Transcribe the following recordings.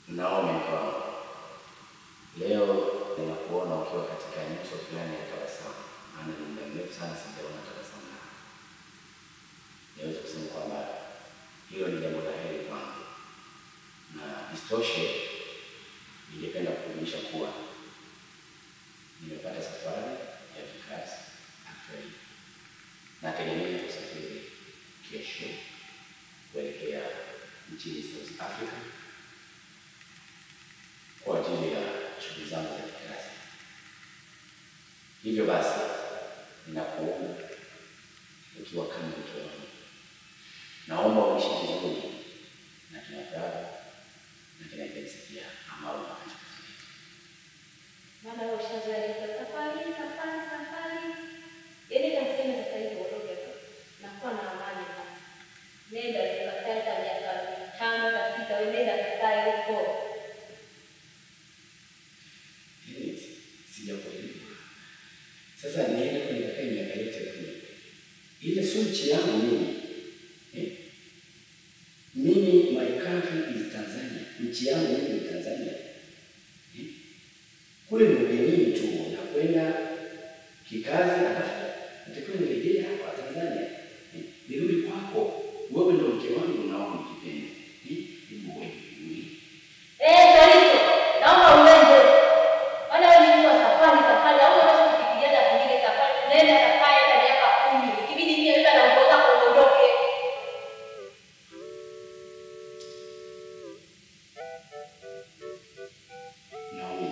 Naomba kwa leo ninakuona ukiwa katika nyuso fulani ya tabasamu. Maana ni muda mrefu sana sijaona tabasamu. Naweza kusema kwamba hilo ni jambo la heri kwangu. Na isitoshe ningependa kukujulisha kuwa nimepata safari ya kikazi actually. Nategemea kusafiri kesho kuelekea nchini South Africa kwa ajili ya shughuli zangu za kikazi. Hivyo basi ninakuomba ukiwa kama mke wangu, naomba uishi vizuri na kina brada na kina Denise pia ambao wanafanya kazi. Maana wewe ushazoea safari. Yaani kama sema sasa hivi uondoke tu. Nakuwa na amani basi. Nenda ukakae hata miaka 5 na 6 wewe nenda kakae huko. Sasa niende kwenye kaka miaka yote kule. Ile suchi yangu mimi. Mimi my country is Tanzania. Nchi yangu mimi ni Tanzania. Kule ni ugenini tu na kwenda kikazi alafu nitakuwa nirejea hapa Tanzania. Nirudi kwako. Wewe ndio mke wangu naomba kipenzi. Hebu wewe. Tariso, naomba uende. Wala wewe ni safari au unataka kufikiria kuingia safari. Nenda kakae hata miaka 10. Ikibidi mimi nenda na ngoza kuondoke. Naomi.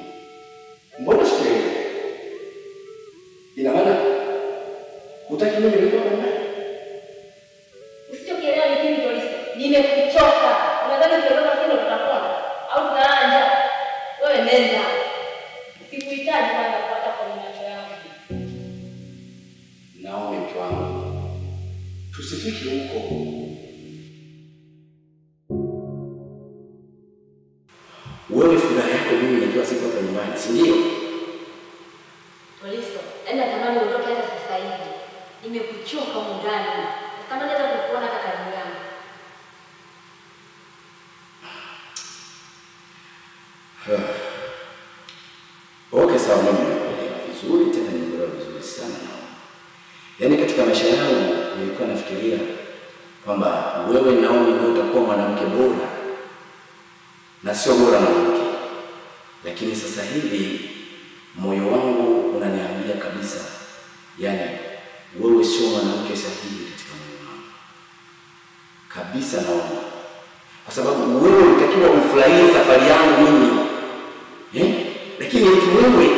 Mbona sio? Ina maana utaki mimi ndio kwamba usichokielewa ni nini Tariso? Nimekuchoka. Unadhani ukiondoka sasa tutapona au tutaanja? Wewe nenda. Sikuhitaji kwanza kupata kwenye macho yangu. Naomba mke wangu. Tusifike huko. Wewe furaha yako mimi nikiwa sipo hapa nyumbani, si ndio? Tariso, enda tamani uondoke hata sasa hivi. Nimekuchoka mundani. Sitamani hata kukuona kaka yangu. Okay, sawa, mimi nakuelewa vizuri, tena nimeelewa vizuri sana nao. Yaani katika maisha yangu nilikuwa nafikiria kwamba wewe Naomi ndio utakuwa mwanamke bora na sio bora mwanamke. Lakini sasa hivi moyo wangu unaniambia kabisa, yani wewe sio mwanamke sahihi katika moyo wangu. Kabisa Naomi. Kwa sababu wewe unatakiwa ufurahie safari yangu mimi. Lakini eti wewe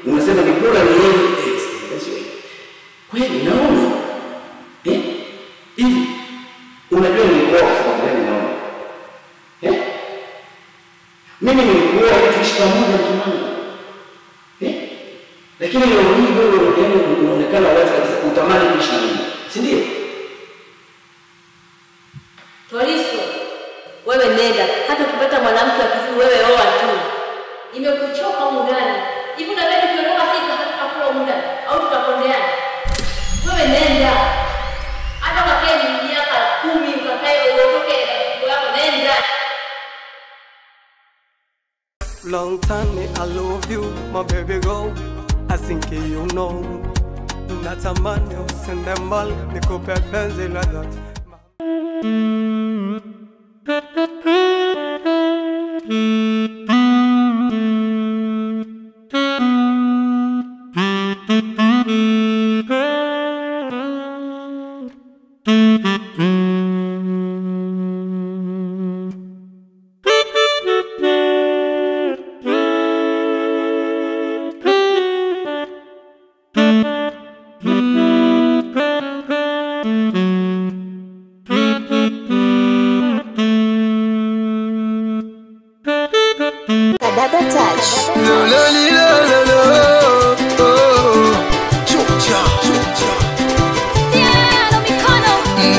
unasema ni bora ni yeye. Kweli Naomi? Hivi unajua nilikuwa kwa sababu gani Naomi? Mimi nilikuwa tuishi pamoja kimani. Lakini leo hii wewe unaonekana wazi kabisa utamani kuishi na mimi. Si ndio? Tariso, wewe nenda. Hata ukipata mwanamke akizuri wewe oa tu. Nimekuchoka mundani. Hivi unadhani ukiondoka sasa tutakula mundani au tutakondeana? Wewe nenda. Hata kakae miaka 10 ukakae uondoke na mambo yako nenda. Long time I love you, my baby girl. I think you know. Natamani usende mbali nikupe penzi la dhati.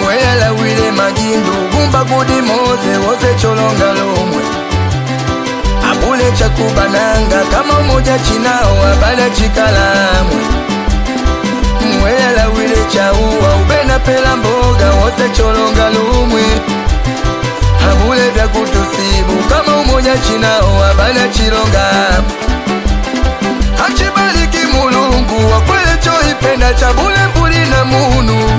Well, budi moze wose cholonga lomwe abule chakubananga kama moja chinao abala chikalamwe mwela wile chauwa ubena pela mboga wose cholonga lomwe abule vya kutusibu kama umoja chinao abala chilonga hachibaliki mulungu wakwele choipenda chabule mbuli na munu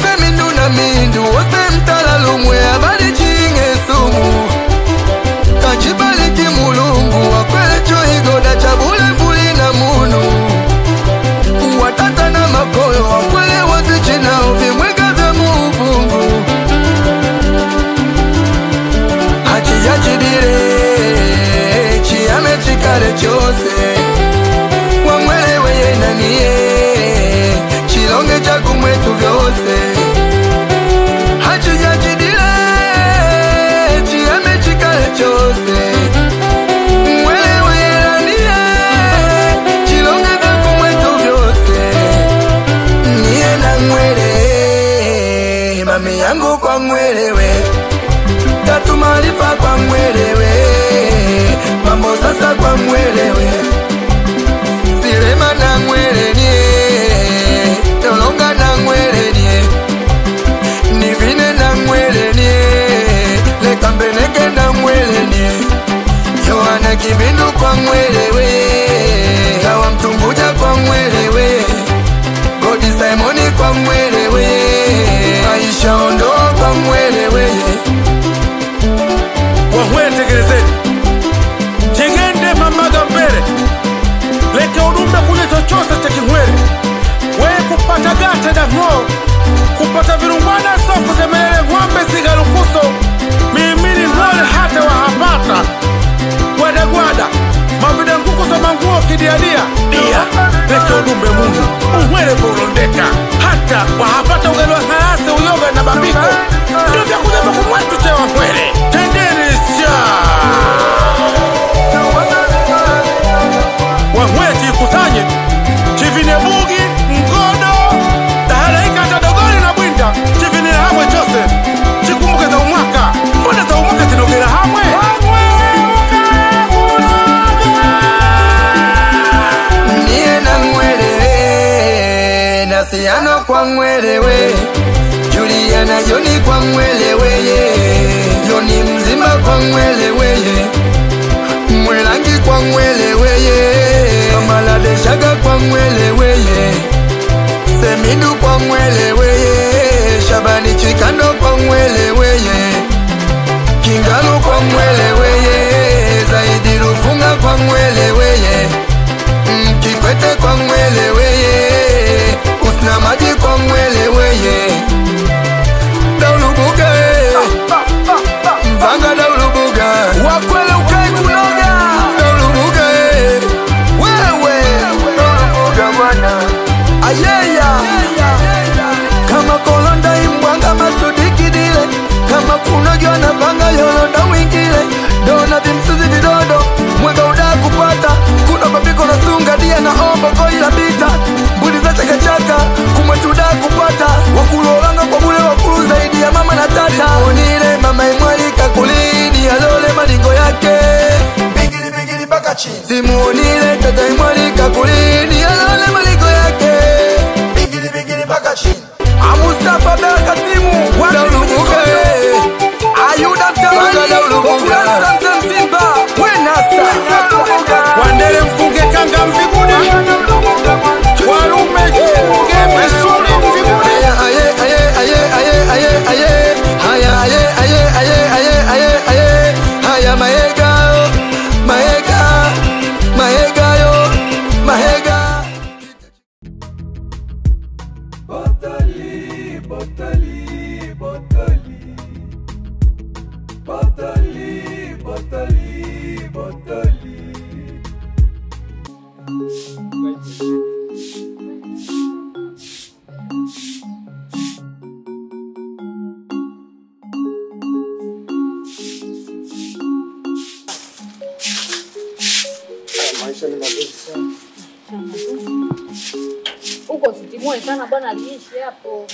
semindu na mindu wose mtala lumwe abali chinge sumu kachibaliki mulungu wakwele choigoda chabule mbuli na munu watata na makolo wakwele wazichinao vimwega vya muvungu hachiyachidire chiyame chikale chose wamweleweye naniye chilonge chakumwetu vyose hachiyachidire chiyame chikale chose mweleweye naniye chilonge chakumwetu vyose niye na mwele mami yangu kwa mwelewe tatu malipa kwa mwelewe mambo sasa kwa mwelewe silema na mwele nie tolonga na mwele nie nivine na mwele nie lekambeneke na mwele nie yohana kibindu kwa mwelewe kawa mtumbuja kwa mwelewe godi simoni kwa mwelewe aisha ondo kwa mwelewe wahwetegerezeni chengende mamaga mbele leke udumbe kule chochote cha kimwele weye kupata gata da ng'o kupata virungwana sofu zemele ng'ombe sigalukuso mimini ng'ole hata wahapata gwada mavida ngukuso manguo kidiadia dia leke udumbe mungu umwele volondeka hata wahapata ugalwa harase uyoga na babiko ndio vya kujaba kumwetu chewa mwele tendeni wahweti kusanye chivine bugi mkodo tahalaika tadogori na bwinda chivine hamwe chose chikumbuke za umwaka mbona za umwaka tinogera hamwe niye na mwelewe nasiano kwa mwelewe Juliana Joni kwa mweleweye Joni mzima kwa mweleweye Mwelangi kwa mweleweye Kamala Deshaga kwa mweleweye Semindu kwa mweleweye Shabani Chikando kwa mweleweye Kingalu kwa mweleweye Zaidi Rufunga kwa mweleweye Kikwete kwa mweleweye Usna Maji kwa mweleweye Daulubuga Mvanga daulubuga wakwele ukai kunoga Daulubuga wewe Daulubuga wana ayeya kama kolonda imbwanga masudiki dile kama kunogyo na vanga yolonda wingile dona vimsuzi vidodo mwega uda kupata kuna babiko na sunga dia na ombo koila bita mbuli za chakachaka kumwetuda kupata wakulolanga kwa bule wakulu zaidi ya mama na tata onile mama imwalika kulini alole malingo yake bigili baka chini simuonile tata imwalika kulini alole malingo yake bigili baka chini Amustafa Belka simu Daulubuga Ayuda mtamani Daulubuga Samson Simba Wenasa Wandele mfunge kanga mviguni Walume jifunge misuli mviguni Haya maega yo Mahega Maisha ni mazuri sana. Uko sitimue sana bwana aliishi hapo.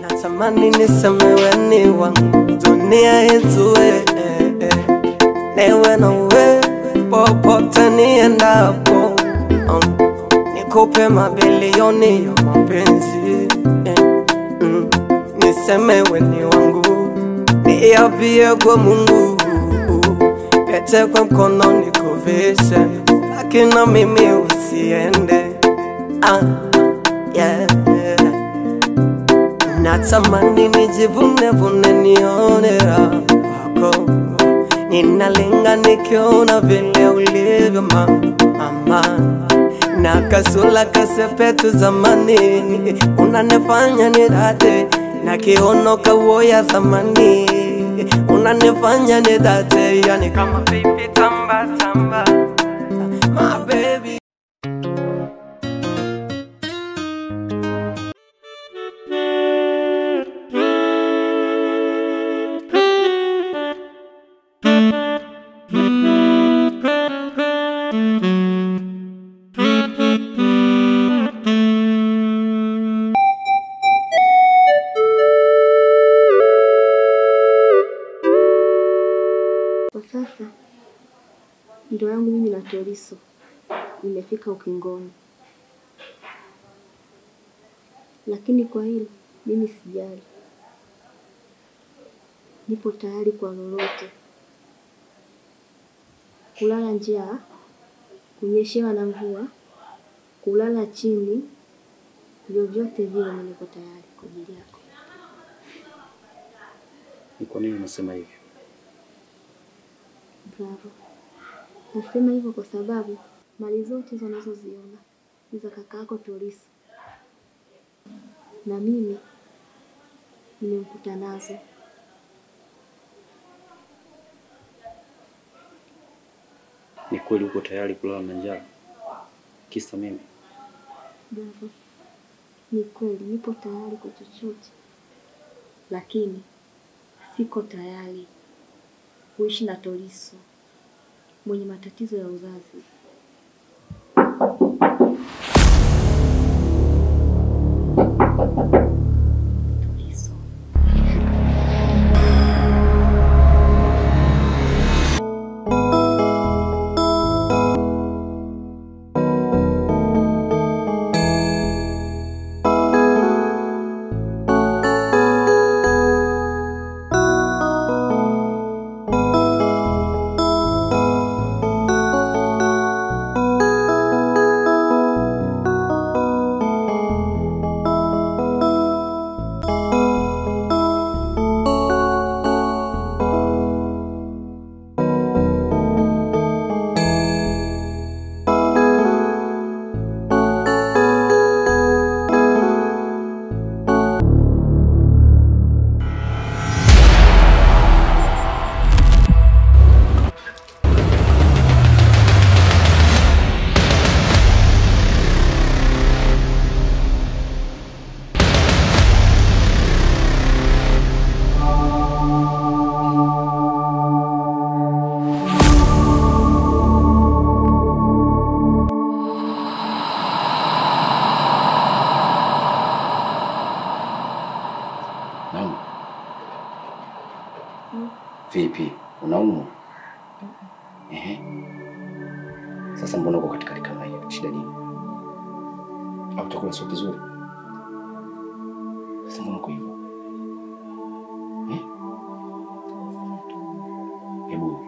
Natamani nisemewe ni wangu dunia yetu newe na we popote niendapo nikupe mabilioni ya mapenzi nisemewe ni wangu niapie kwa Mungu pete kwa mkono nikuvishe lakini mimi usiende yeah. Natamani nijivune nione wako ninalenga nikiona vile ulivyo mama na kasula kasepetu zamani unanifanya nidate na kiono kawo ya zamani unanifanya nidate yani kama baby tamba tamba my baby. Sasa ndoa yangu mimi na Toriso imefika ukingoni, lakini kwa hili mimi sijali. Nipo tayari kwa lolote, kulala njaa, kunyeshewa na mvua, kulala chini, vyovyote vile mimi niko tayari kwa ajili yako. Ni kwa nini unasema hivyo? Bravo. Nasema hivyo kwa sababu mali zote hizo unazoziona ni za kaka yako Toriso, na mimi nimemkuta nazo. Ni kweli uko tayari kulala na njaa kisa mimi? Bravo. Ni kweli nipo tayari kwa chochote, lakini siko tayari kuishi na Toriso mwenye matatizo ya uzazi. Toriso. Vipi? Unaumwa? Sasa mbona uko katika hali kama hiyo? Shida nini? Au chakula sio kizuri? Sasa mbona uko hivyo? Hebu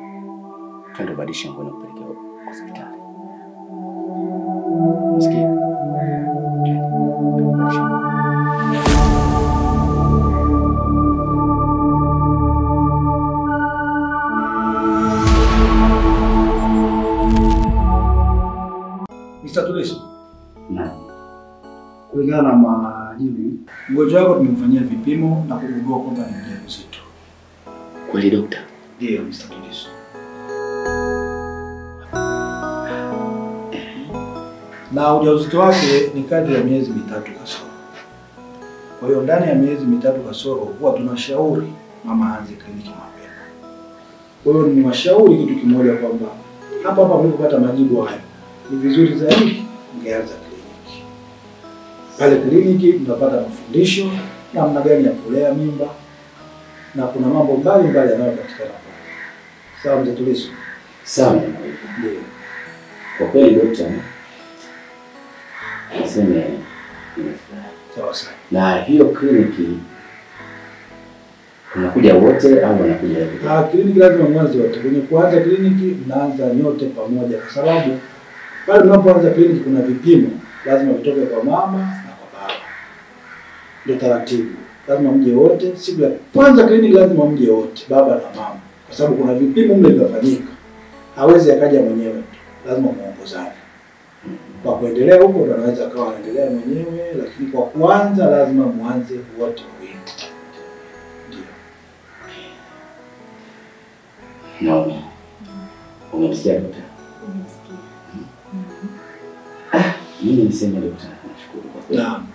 twende badilisha nguo na kupeleka hospitali. Msikia? Mr. Toriso. Naam. Kulingana na majibu, mgonjwa wako tumemfanyia vipimo na kugundua kwamba ni mjamzito. Kweli daktari? Ndio, Mr. Toriso. Na ujauzito wake ni kadri ya miezi 3 kasoro. Kwa hiyo ndani ya miezi 3 kasoro huwa tunashauri mama aanze kliniki mapema. Kwa hiyo ni washauri kitu kimoja kwamba hapa mlipopata majibu haya, ni vizuri zaidi ungeanza kliniki. Pale kliniki mnapata mafundisho namna gani ya kulea mimba na kuna mambo mbalimbali yanayopatikana pale. Sawa mzee Tuliso? Sawa. Ndio. Kwa kweli daktari, niseme nimefurahi. Sawa sawa. Na hiyo kliniki unakuja wote au wanakuja wote? Kliniki lazima mwanzo wote. Kwenye kuanza kliniki mnaanza nyote pamoja kwa sababu pale mnapoanza kliniki kuna vipimo lazima vitoke kwa mama na kwa baba. Ndio taratibu. Lazima mje wote. Siku ya kwanza kliniki lazima mje wote, baba na mama. Kwa sababu kuna vipimo mle vinafanyika. Hawezi akaja mwenyewe. Lazima muongozane. Kwa kuendelea huko ndo anaweza akawa anaendelea mwenyewe, lakini kwa kwanza lazima muanze wote wawili. Ndio. Naomi. Umemsikia daktari? Nimesikia. Mimi niseme daktari, nashukuru kwa kweli. Naam.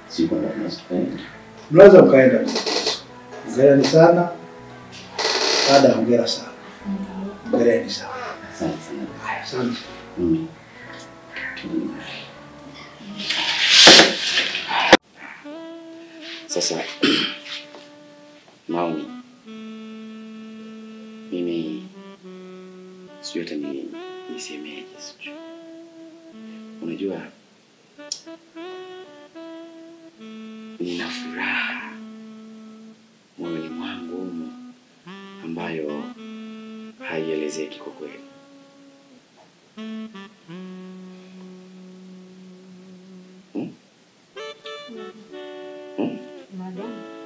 Si kwamba tunastahili. Mnaweza mkaenda msaidizi. Hongereni sana. Dada, hongera sana. Hongereni sana. Asante sana. Asante. Sasa Naomi, mimi sijui hata nisemeje sijui. Unajua nina furaha moyoni mwangu ambayo haielezeki kwa kweli.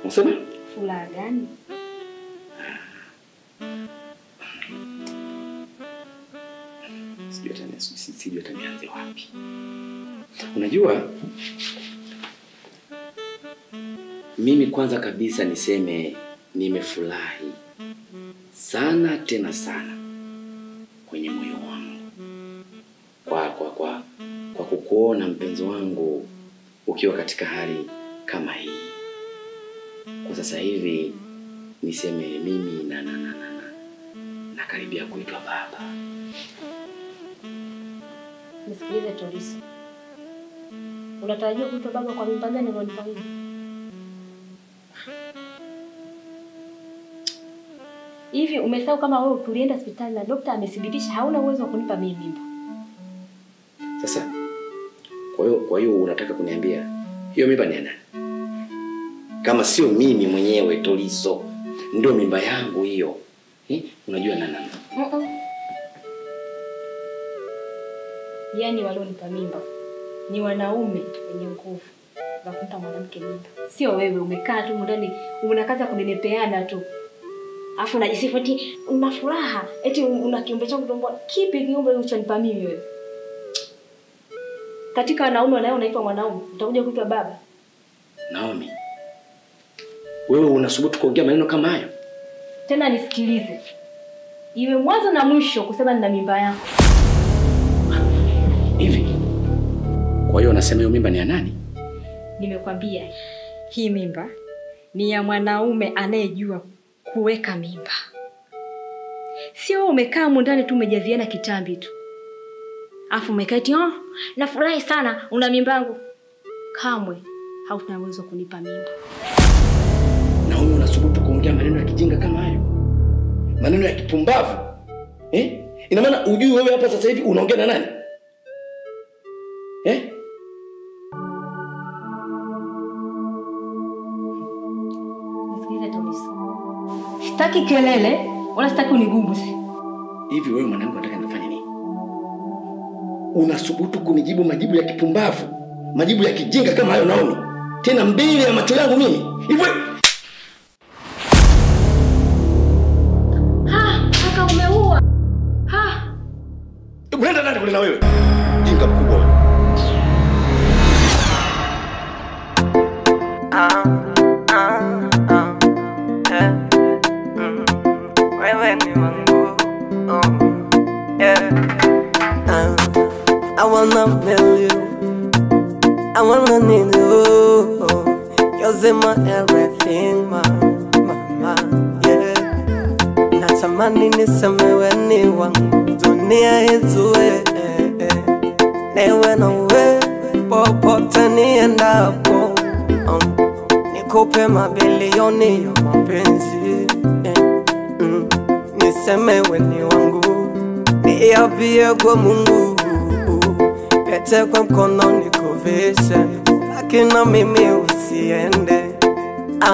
Unasema? Furaha gani? Sijui hata nianze wapi. Unajua mimi kwanza kabisa niseme nimefurahi sana tena sana kwenye moyo wangu kwa kukuona mpenzi wangu ukiwa katika hali kama hii. Kwa sasa hivi niseme mimi na karibia kuitwa baba. Nisikilize Tuliso. Unatarajia kuitwa baba kwa mimba gani ndio nifahamu? Hivi umesahau kama wewe tulienda hospitali na daktari amethibitisha hauna uwezo wa kunipa mimi mimba? Sasa kwa hiyo unataka kuniambia hiyo mimba ni ya nani? Kama sio mimi mwenyewe Tuliso, ndio mimba yangu hiyo. Unajua nani? Yaani walionipa mimba ni wanaume wenye nguvu za kumpa mwanamke mimba. Sio wewe umekaa tu ndani unakaza kunenepeana tu. Alafu unajisifu eti una furaha, eti una kiumbe changu ndombo. Kipi kiumbe ulichonipa mimi wewe? Katika wanaume wanao unaitwa mwanaume, utakuja kuitwa baba. Naomi, wewe unasubutu kuongea maneno kama hayo? Tena nisikilize. Iwe mwanzo na mwisho kusema nina mimba yako. Hivi. Kwa hiyo unasema hiyo mimba ni ya nani? Nimekwambia hii mimba ni ya mwanaume anayejua kuweka mimba. Sio umekaa ndani tu umejaviana kitambi tu. Afu umekaa eti nafurahi sana una mimba yangu. Kamwe hauna uwezo kunipa mimba. Na wewe unasubutu kuongea maneno ya kijinga kama hayo? Maneno ya kipumbavu? Ina maana ujui wewe hapa sasa hivi unaongea na nani? Nisikilize Tuliso. Sitaki kelele wala sitaki unigubusi. Hivi wewe mwanangu unataka nifanye nini? Unasubutu kunijibu majibu ya kipumbavu, majibu ya kijinga kama hayo Naomi? Tena mbele ya macho yangu mimi. Hivi kaka umeua. Unaenda nani kule na wewe? Jinga mkubwa wewe. Wewe ni wangu. I wanna mail you. I wanna need you. You're my everything, mama, yeah. Natamani nisemewe ni wangu dunia izue. niwe nawe popote niendapo. Nikupe mabilioni ya mapenzi, niseme we ni wangu, niapie kwa Mungu, pete kwa mkono nikuvishe, lakini na mimi usiende.